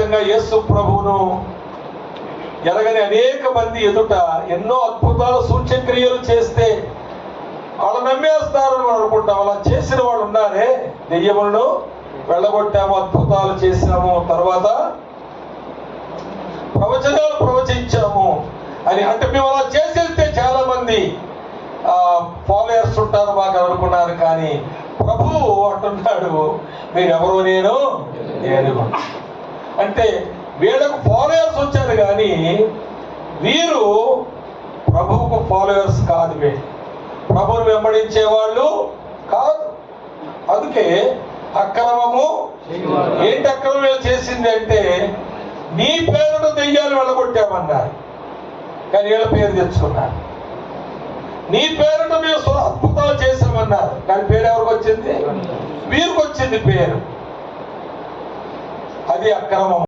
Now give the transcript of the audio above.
విధంగా యేసు ప్రభువును ఎరగని అనేక మంది ఎదుట ఎన్నో అద్భుతాలు సూచక్రియలు చేస్తే వాళ్ళు నమ్మేస్తారని మనం అనుకుంటాం. అలా చేసిన వాళ్ళు ఉన్నారే, దెయ్యములను వెళ్ళగొట్టాము, అద్భుతాలు చేశాము, తర్వాత ప్రవచనాలు ప్రవచించాము అని అంటే మేము అలా చేసేస్తే చాలా మంది ఫాలోయర్స్ ఉంటారు మాకు అనుకున్నారు. కానీ ప్రభువు అంటున్నాడు, మీరెవరో నేను అంటే వీళ్ళకు ఫాలోయర్స్ వచ్చారు కానీ వీరు ప్రభువుకు ఫాలోయర్స్ కాదు, ప్రభువును వెంబడించే వాళ్ళు కాదు. అందుకే అక్రమము ఏంటి అక్రమం చేసింది అంటే నీ పేరును దెయ్యాలు వెళ్ళగొట్టామన్నారు, కానీ వీళ్ళ పేరు తెచ్చుకున్నారు. నీ పేరును మేము అద్భుతాలు చేశామన్నారు, కానీ పేరు ఎవరికి వచ్చింది? వీరికి వచ్చింది పేరు. అది అక్రమం.